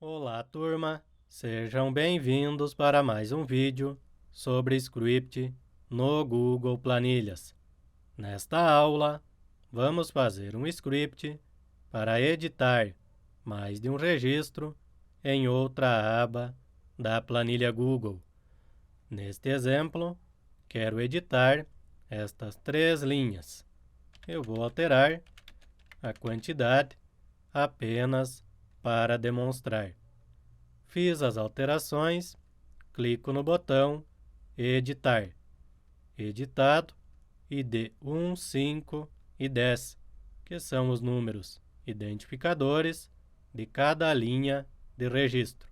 Olá, turma! Sejam bem-vindos para mais um vídeo sobre script no Google Planilhas. Nesta aula, vamos fazer um script para editar mais de um registro em outra aba da planilha Google. Neste exemplo, quero editar estas 3 linhas. Eu vou alterar a quantidade apenas para demonstrar. Fiz as alterações, clico no botão Editar. Editado, ID 1, 5 e 10, que são os números identificadores de cada linha de registro.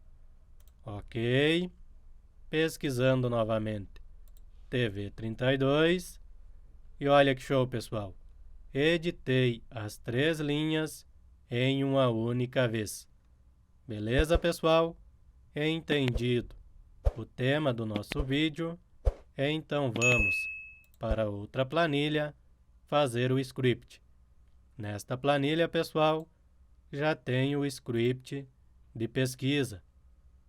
Ok. Pesquisando novamente TV32. E olha que show, pessoal. Editei as 3 linhas em uma única vez. Beleza, pessoal? Entendido o tema do nosso vídeo, então vamos para outra planilha fazer o script. Nesta planilha, pessoal, já tem o script de pesquisa.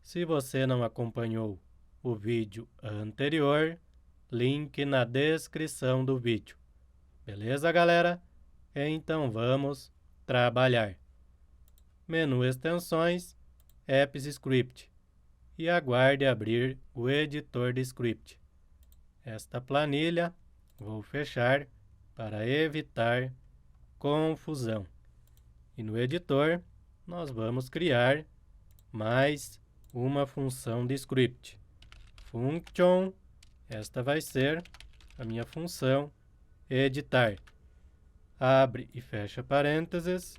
Se você não acompanhou o vídeo anterior, link na descrição do vídeo. Beleza, galera? Então vamos trabalhar. Menu Extensões, Apps Script. E aguarde abrir o editor de script. Esta planilha vou fechar para evitar confusão. E no editor, nós vamos criar mais uma função de script. Function, esta vai ser a minha função editar. Abre e fecha parênteses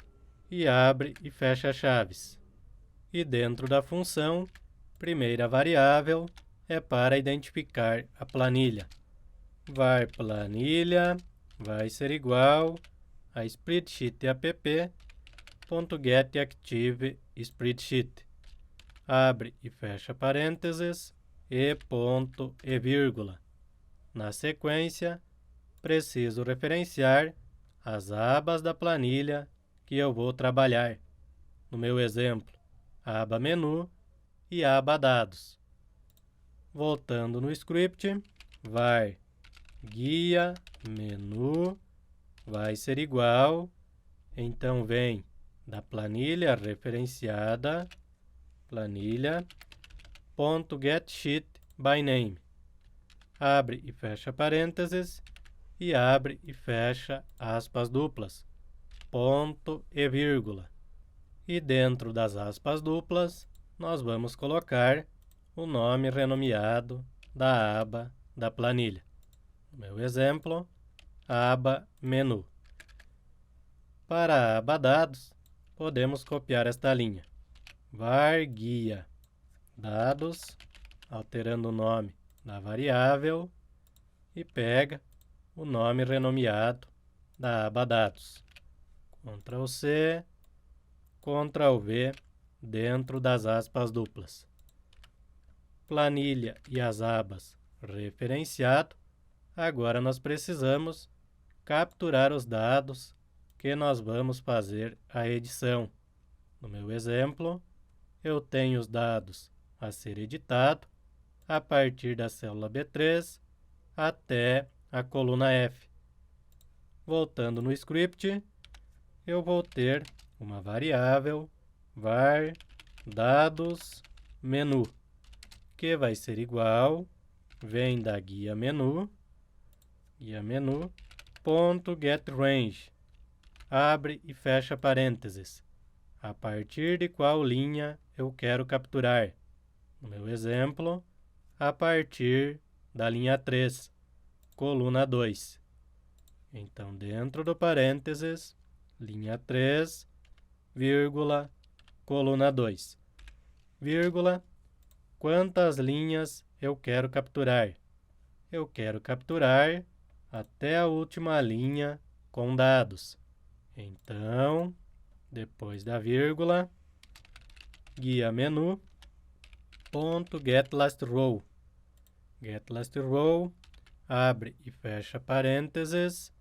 e abre e fecha chaves. E dentro da função, primeira variável é para identificar a planilha. Var planilha vai ser igual a spreadsheetapp.getActiveSpreadsheet. Abre e fecha parênteses e ponto e vírgula. Na sequência, preciso referenciar as abas da planilha que eu vou trabalhar. No meu exemplo, a aba menu e a aba dados. Voltando no script, var guia menu vai ser igual, então vem da planilha referenciada, planilha.getSheetByName. Abre e fecha parênteses e abre e fecha aspas duplas, ponto e vírgula. E dentro das aspas duplas, nós vamos colocar o nome renomeado da aba da planilha. No meu exemplo, aba menu. Para a aba dados, podemos copiar esta linha. Var guia dados, alterando o nome da variável, e pega o nome renomeado da aba dados. Ctrl C, Ctrl V dentro das aspas duplas. Planilha e as abas referenciado. Agora nós precisamos capturar os dados que nós vamos fazer a edição. No meu exemplo, eu tenho os dados a ser editado a partir da célula B3 até a coluna F. Voltando no script, eu vou ter uma variável var dados menu, que vai ser igual, vem da guia menu, ponto getRange, abre e fecha parênteses, a partir de qual linha eu quero capturar. No meu exemplo, a partir da linha 3, coluna 2. Então, dentro do parênteses, linha 3, vírgula, coluna 2, vírgula, quantas linhas eu quero capturar? Eu quero capturar até a última linha com dados. Então, depois da vírgula, guia menu, ponto getLastRow. GetLastRow, abre e fecha parênteses,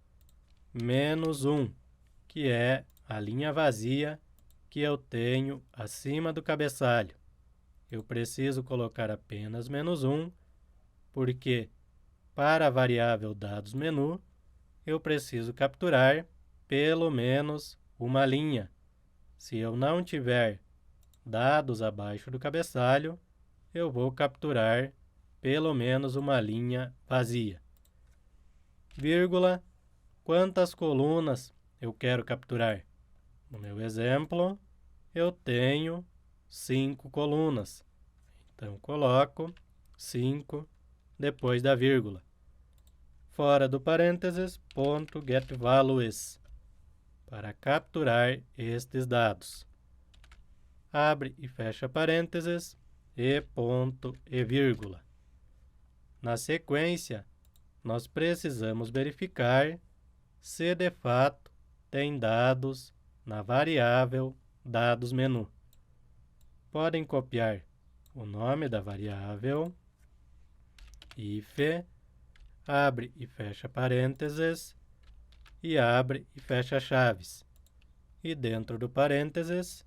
-1, que é a linha vazia que eu tenho acima do cabeçalho. Eu preciso colocar apenas -1, porque para a variável dados menu, eu preciso capturar pelo menos uma linha. Se eu não tiver dados abaixo do cabeçalho, eu vou capturar pelo menos uma linha vazia. Vírgula, quantas colunas eu quero capturar? No meu exemplo, eu tenho 5 colunas. Então, coloco 5 depois da vírgula. Fora do parênteses, ponto getValues, para capturar estes dados. Abre e fecha parênteses e ponto e vírgula. Na sequência, nós precisamos verificar se de fato tem dados na variável dados menu. Podem copiar o nome da variável, if, abre e fecha parênteses, e abre e fecha chaves. E dentro do parênteses,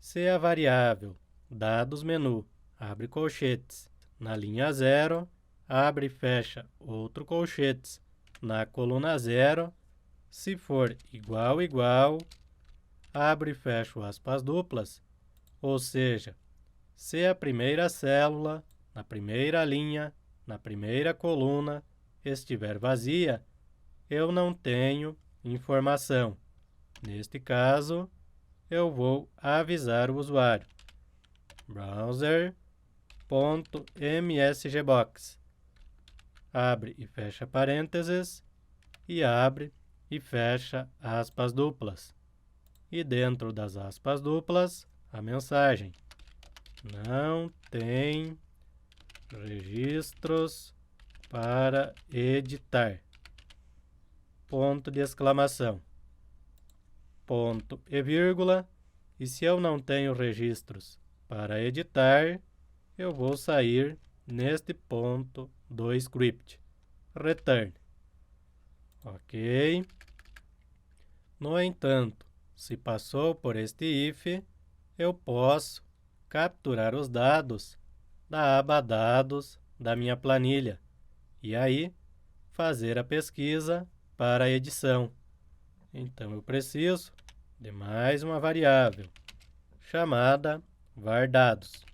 se a variável dados menu abre colchetes na linha 0, abre e fecha outro colchetes na coluna 0, se for igual, abre e fecha aspas duplas, ou seja, se a primeira célula, na primeira linha, na primeira coluna, estiver vazia, eu não tenho informação. Neste caso, eu vou avisar o usuário. Browser.msgbox. Abre e fecha parênteses e abre e fecha aspas duplas. E dentro das aspas duplas, a mensagem: não tem registros para editar. Ponto de exclamação. Ponto e vírgula. E se eu não tenho registros para editar, eu vou sair neste ponto do script. Return. Ok. No entanto, se passou por este if, eu posso capturar os dados da aba Dados da minha planilha e aí fazer a pesquisa para a edição. Então, eu preciso de mais uma variável chamada varDados.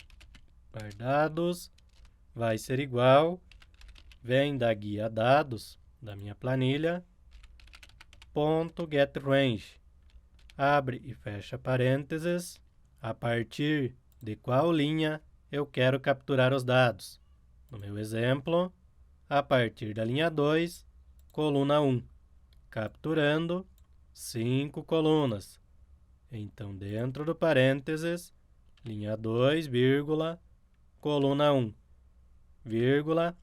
VarDados vai ser igual, vem da guia dados da minha planilha, ponto getRange. Abre e fecha parênteses, a partir de qual linha eu quero capturar os dados. No meu exemplo, a partir da linha 2, coluna 1, capturando 5 colunas. Então, dentro do parênteses, linha 2, vírgula, coluna 1, vírgula,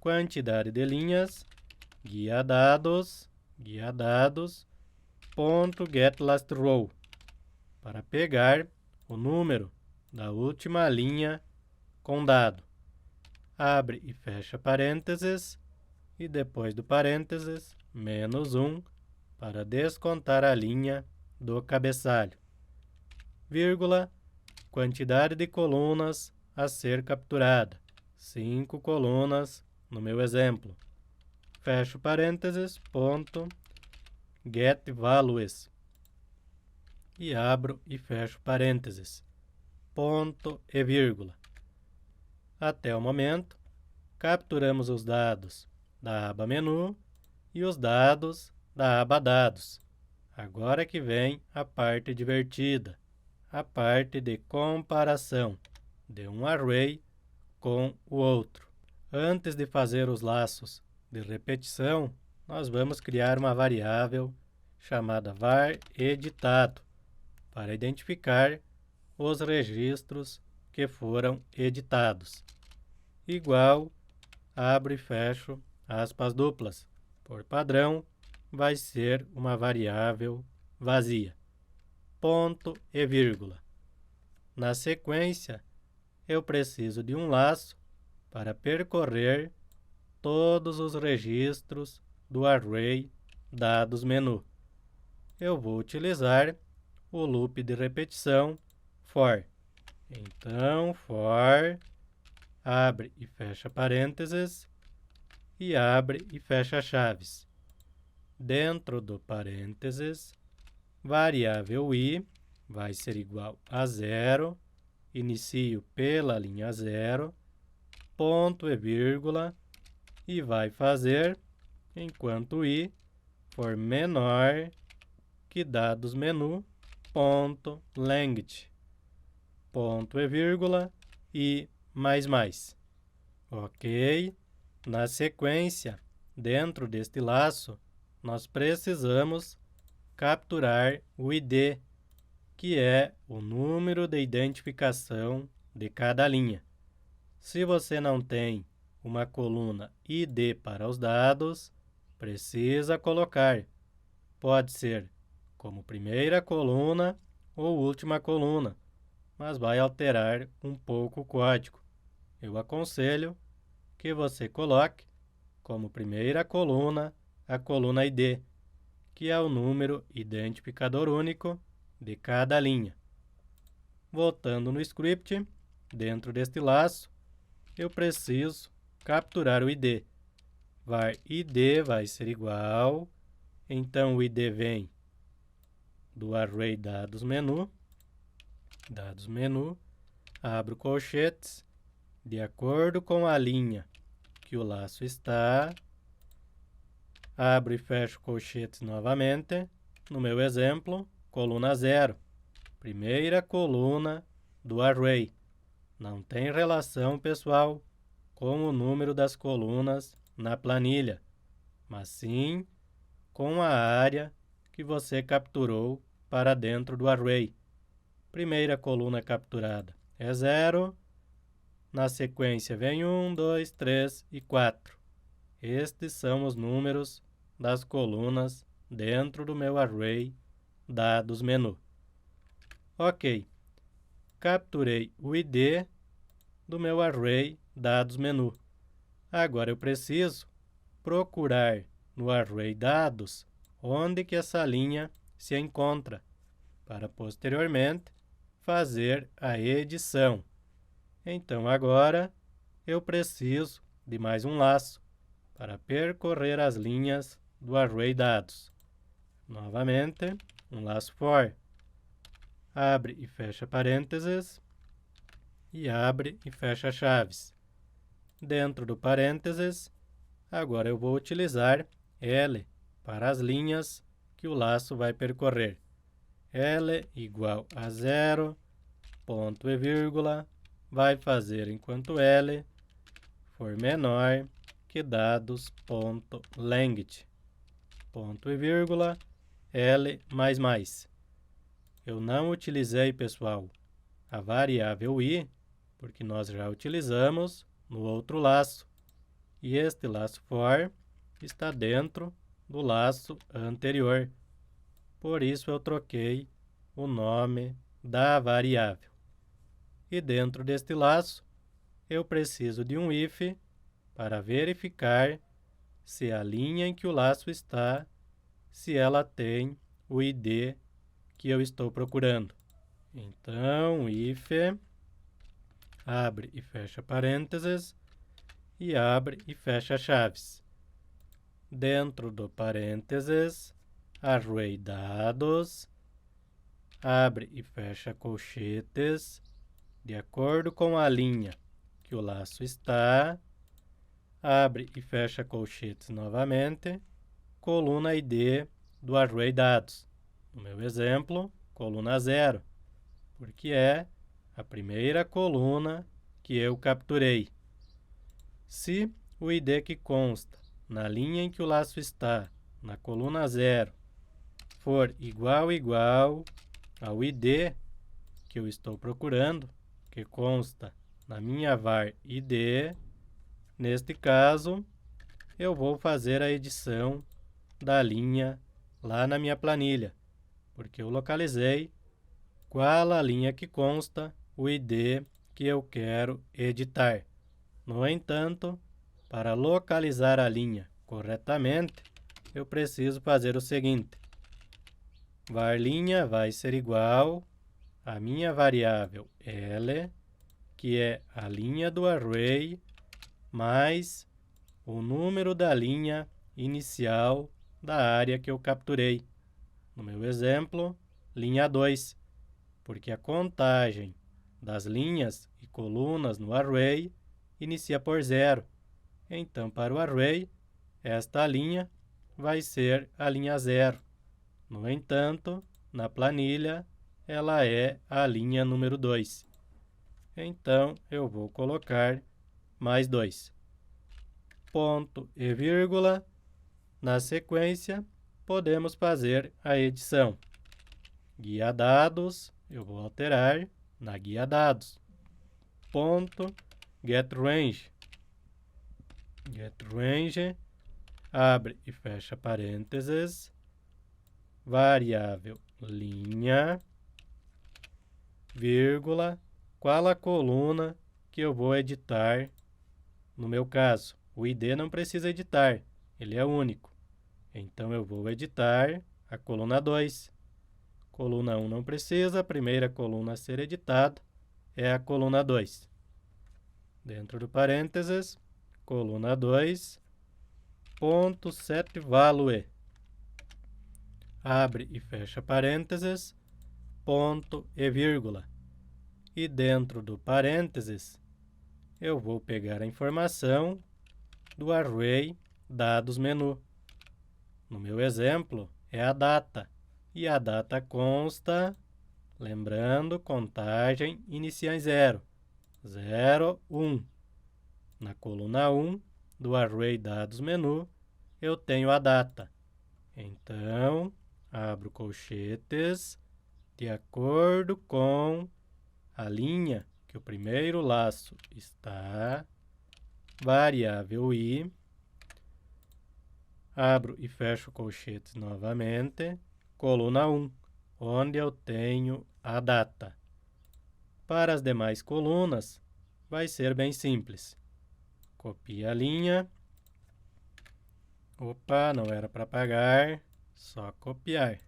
quantidade de linhas, guia dados, ponto getLastRow, para pegar o número da última linha com dado. Abre e fecha parênteses, e depois do parênteses, -1, para descontar a linha do cabeçalho. Vírgula, quantidade de colunas a ser capturada. 5 colunas no meu exemplo. Fecho parênteses, ponto, getValues. E abro e fecho parênteses, ponto e vírgula. Até o momento, capturamos os dados da aba menu e os dados da aba dados. Agora que vem a parte divertida, a parte de comparação de um array com o outro. Antes de fazer os laços de repetição, nós vamos criar uma variável chamada varEditado para identificar os registros que foram editados. Igual, abro e fecho aspas duplas. Por padrão, vai ser uma variável vazia. Ponto e vírgula. Na sequência, eu preciso de um laço para percorrer todos os registros do array dados menu. Eu vou utilizar o loop de repetição for. Então, for, abre e fecha parênteses, e abre e fecha chaves. Dentro do parênteses, variável i vai ser igual a 0, inicio pela linha 0, ponto e vírgula, e vai fazer enquanto i for menor que dados menu, ponto length, ponto e vírgula, e mais. Ok? Na sequência, dentro deste laço, nós precisamos capturar o ID, que é o número de identificação de cada linha. Se você não tem uma coluna ID para os dados, precisa colocar. Pode ser como primeira coluna ou última coluna, mas vai alterar um pouco o código. Eu aconselho que você coloque como primeira coluna a coluna ID, que é o número identificador único de cada linha. Voltando no script, dentro deste laço, eu preciso capturar o ID. Var ID vai ser igual, então o ID vem do array dados menu, abro colchetes, de acordo com a linha que o laço está, abro e fecho colchetes novamente, no meu exemplo, coluna 0, primeira coluna do array. Não tem relação, pessoal, com o número das colunas na planilha, mas sim com a área que você capturou para dentro do array. Primeira coluna capturada é 0, na sequência vem 1, 2, 3 e 4. Estes são os números das colunas dentro do meu array dados menu. Ok, capturei o ID do meu array dados menu. Agora eu preciso procurar no array dados onde que essa linha se encontra, para posteriormente fazer a edição. Então agora eu preciso de mais um laço para percorrer as linhas do array dados. Novamente, um laço for. Abre e fecha parênteses e abre e fecha chaves. Dentro do parênteses, agora eu vou utilizar L para as linhas que o laço vai percorrer. L igual a 0, ponto e vírgula, vai fazer enquanto L for menor que dados ponto length, ponto e vírgula, L mais. Eu não utilizei, pessoal, a variável i, porque nós já utilizamos no outro laço. E este laço for está dentro do laço anterior. Por isso eu troquei o nome da variável. E dentro deste laço, eu preciso de um if para verificar se a linha em que o laço está, se ela tem o ID que eu estou procurando. Então, if, abre e fecha parênteses, e abre e fecha chaves. Dentro do parênteses, array dados, abre e fecha colchetes, de acordo com a linha que o laço está, abre e fecha colchetes novamente, coluna ID do array dados. No meu exemplo, coluna 0, porque é a primeira coluna que eu capturei. Se o ID que consta na linha em que o laço está, na coluna 0, for igual ao ID que eu estou procurando, que consta na minha var ID, neste caso, eu vou fazer a edição da linha lá na minha planilha, porque eu localizei qual a linha que consta o ID que eu quero editar. No entanto, para localizar a linha corretamente, eu preciso fazer o seguinte. varlinha vai ser igual a minha variável L, que é a linha do array, mais o número da linha inicial da área que eu capturei. No meu exemplo, linha 2, porque a contagem das linhas e colunas no array inicia por 0. Então, para o array, esta linha vai ser a linha 0. No entanto, na planilha, ela é a linha número 2. Então, eu vou colocar mais 2. Ponto e vírgula. Na sequência, podemos fazer a edição. Guia dados, eu vou alterar na guia dados. Ponto getRange. GetRange, abre e fecha parênteses, variável linha, vírgula, qual a coluna que eu vou editar. No meu caso, o ID não precisa editar, ele é único. Então, eu vou editar a coluna 2. Coluna 1 não precisa, a primeira coluna a ser editada é a coluna 2. Dentro do parênteses, coluna 2, ponto setValue. Abre e fecha parênteses, ponto e vírgula. E dentro do parênteses, eu vou pegar a informação do array dados menu. No meu exemplo, é a data. E a data consta, lembrando, contagem inicia em 0. 0, 1. Na coluna 1 do array dados menu, eu tenho a data. Então, abro colchetes, de acordo com a linha que o primeiro laço está, variável i, abro e fecho colchetes novamente, coluna 1, onde eu tenho a data. Para as demais colunas, vai ser bem simples. Copia a linha. Opa, não era para apagar, só copiar.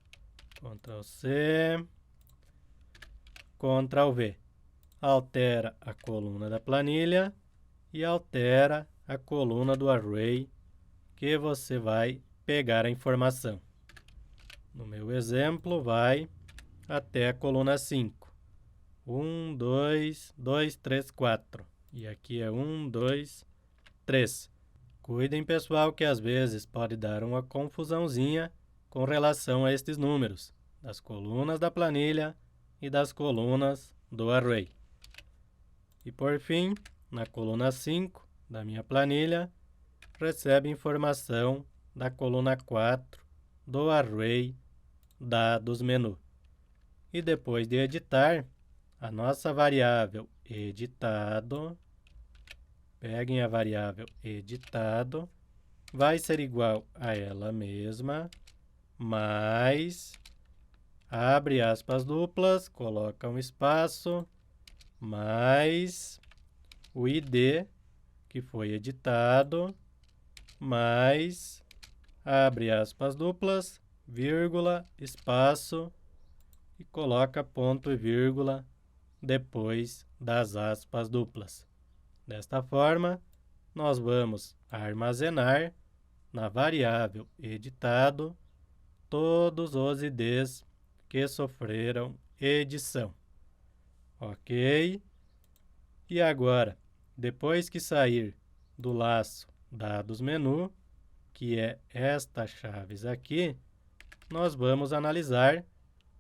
Ctrl C, Ctrl V. Altera a coluna da planilha e altera a coluna do array que você vai pegar a informação. No meu exemplo, vai até a coluna 5. 1, 2, 2, 3, 4. E aqui é 1, 2, 3. Cuidem, pessoal, que às vezes pode dar uma confusãozinha com relação a estes números, das colunas da planilha e das colunas do array. E por fim, na coluna 5 da minha planilha, recebe informação da coluna 4 do array dados menu. E depois de editar, a nossa variável editado, peguem a variável editado, vai ser igual a ela mesma, mais, abre aspas duplas, coloca um espaço, mais o ID que foi editado, mais, abre aspas duplas, vírgula, espaço, e coloca ponto e vírgula depois das aspas duplas. Desta forma, nós vamos armazenar na variável editado todos os IDs que sofreram edição. Ok? E agora, depois que sair do laço dados menu, que é esta chaves aqui, nós vamos analisar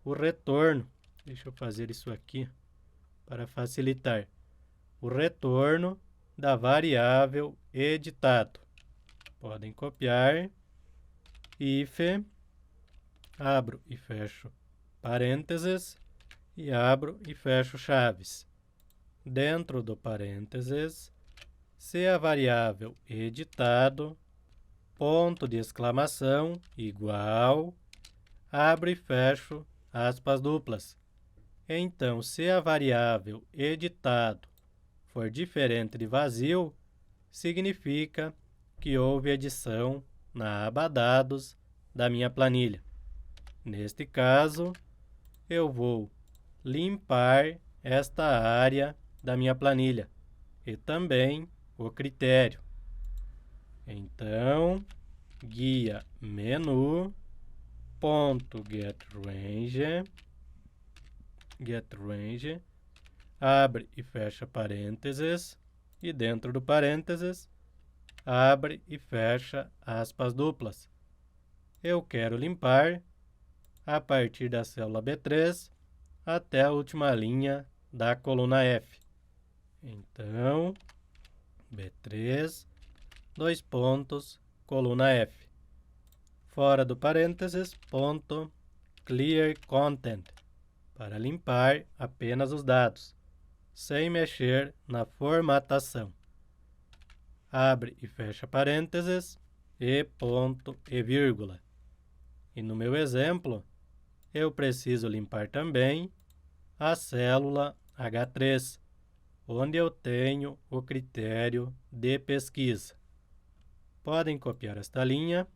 o retorno. Deixa eu fazer isso aqui para facilitar. O retorno da variável editado. Podem copiar. If, abro e fecho parênteses e abro e fecho chaves. Dentro do parênteses, se a variável editado, ponto de exclamação, igual, abro e fecho aspas duplas. Então, se a variável editado for diferente de vazio, significa que houve edição na aba dados da minha planilha. Neste caso, eu vou limpar esta área da minha planilha e também o critério. Então, guia menu, ponto getRange, abre e fecha parênteses, e dentro do parênteses, abre e fecha aspas duplas. Eu quero limpar a partir da célula B3 até a última linha da coluna F. Então, B3, dois pontos, coluna F. Fora do parênteses, ponto clear content, para limpar apenas os dados, sem mexer na formatação. Abre e fecha parênteses, e ponto e vírgula. E no meu exemplo, eu preciso limpar também a célula H3, onde eu tenho o critério de pesquisa. Podem copiar esta linha,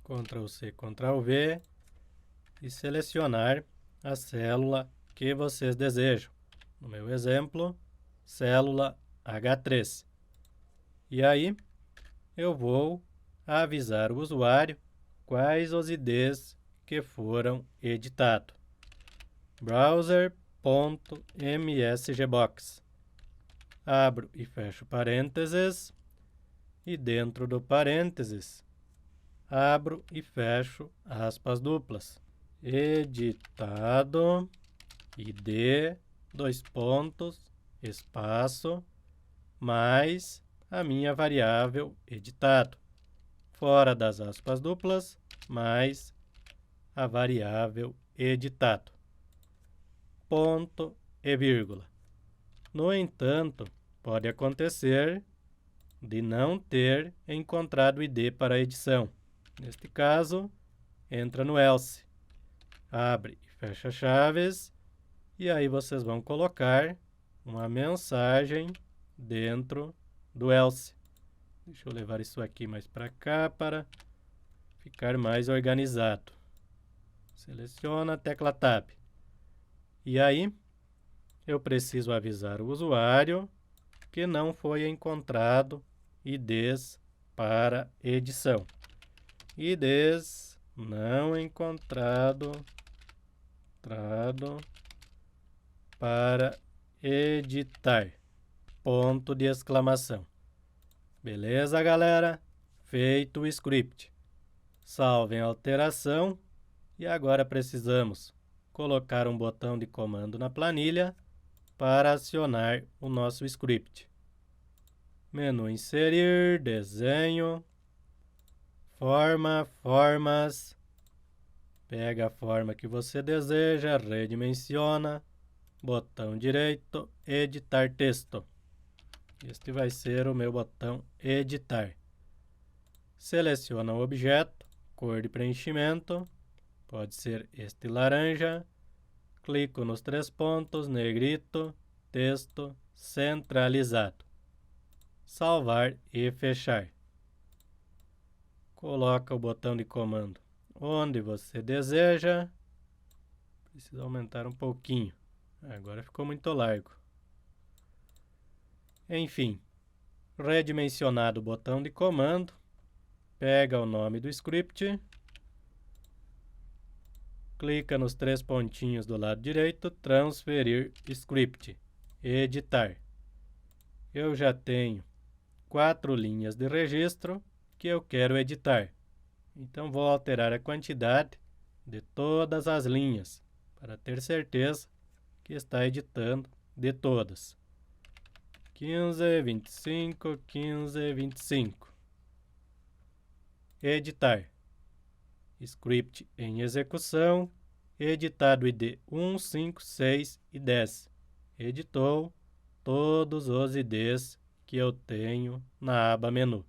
Ctrl+C, Ctrl+V, e selecionar a célula que vocês desejam. No meu exemplo, célula H3. E aí, eu vou avisar o usuário quais os IDs que foram editados. Browser.msgbox. Abro e fecho parênteses, e dentro do parênteses, abro e fecho aspas duplas. Editado, ID, dois pontos, espaço, mais a minha variável editado. Fora das aspas duplas, mais a variável editado. Ponto e vírgula. No entanto, pode acontecer de não ter encontrado o ID para a edição. Neste caso, entra no else. Abre e fecha chaves, e aí vocês vão colocar uma mensagem dentro do else. Deixa eu levar isso aqui mais para cá para ficar mais organizado. Seleciona a tecla Tab. E aí, eu preciso avisar o usuário que não foi encontrado IDs para edição. IDs não encontrado para editar. Ponto de exclamação. Beleza, galera? Feito o script. Salvem a alteração e agora precisamos colocar um botão de comando na planilha para acionar o nosso script. Menu inserir, desenho, forma, formas. Pega a forma que você deseja, redimensiona, botão direito, editar texto. Este vai ser o meu botão editar. Seleciona o objeto, cor de preenchimento, pode ser este laranja. Clico nos três pontos, negrito, texto centralizado. Salvar e fechar. Coloca o botão de comando onde você deseja. Precisa aumentar um pouquinho. Agora ficou muito largo. Enfim, redimensionado o botão de comando, pega o nome do script, clica nos três pontinhos do lado direito, transferir script, editar. Eu já tenho 4 linhas de registro que eu quero editar. Então, vou alterar a quantidade de todas as linhas, para ter certeza que está editando de todas. 15, 25, 15, 25. Editar. Script em execução. Editado ID 1, 5, 6 e 10. Editou todos os IDs que eu tenho na aba menu.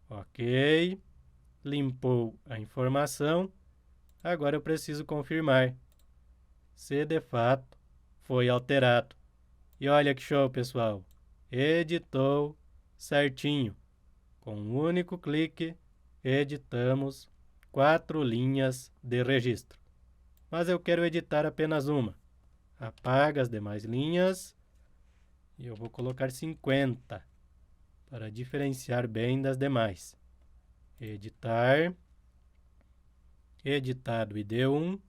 Ok. Limpou a informação. Agora eu preciso confirmar se de fato foi alterado. E olha que show, pessoal! Editou certinho. Com um único clique, editamos 4 linhas de registro. Mas eu quero editar apenas uma. Apaga as demais linhas e eu vou colocar 50 para diferenciar bem das demais. Editar. Editado ID1.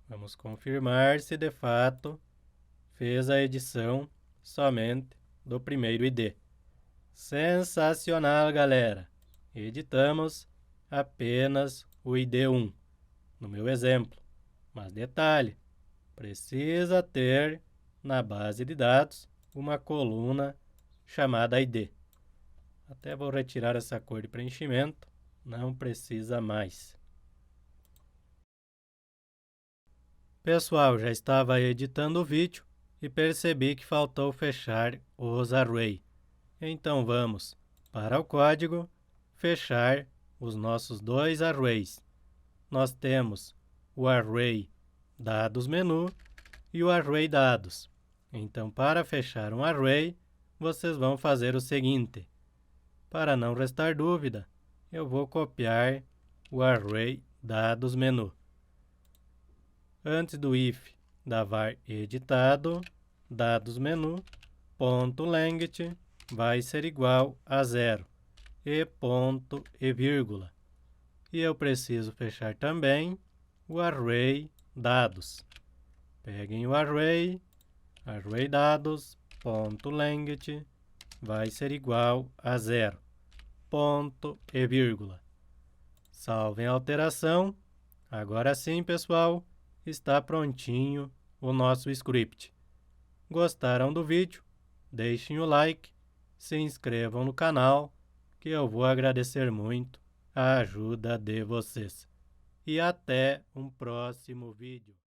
Vamos confirmar se de fato fez a edição somente do primeiro ID. Sensacional, galera! Editamos apenas o ID1, no meu exemplo. Mas detalhe, precisa ter na base de dados uma coluna chamada ID. Até vou retirar essa cor de preenchimento, não precisa mais. Pessoal, já estava editando o vídeo e percebi que faltou fechar os array. Então vamos para o código, fechar os nossos dois arrays. Nós temos o array dados menu e o array dados. Então, para fechar um array, vocês vão fazer o seguinte. Para não restar dúvida, eu vou copiar o array dados menu. Antes do if da var editado, dados menu, ponto length vai ser igual a 0 e ponto e vírgula. E eu preciso fechar também o array dados. Peguem o array dados, ponto length vai ser igual a 0, ponto e vírgula. Salvem a alteração. Agora sim, pessoal, está prontinho o nosso script. Gostaram do vídeo? Deixem o like, se inscrevam no canal, que eu vou agradecer muito a ajuda de vocês. E até um próximo vídeo.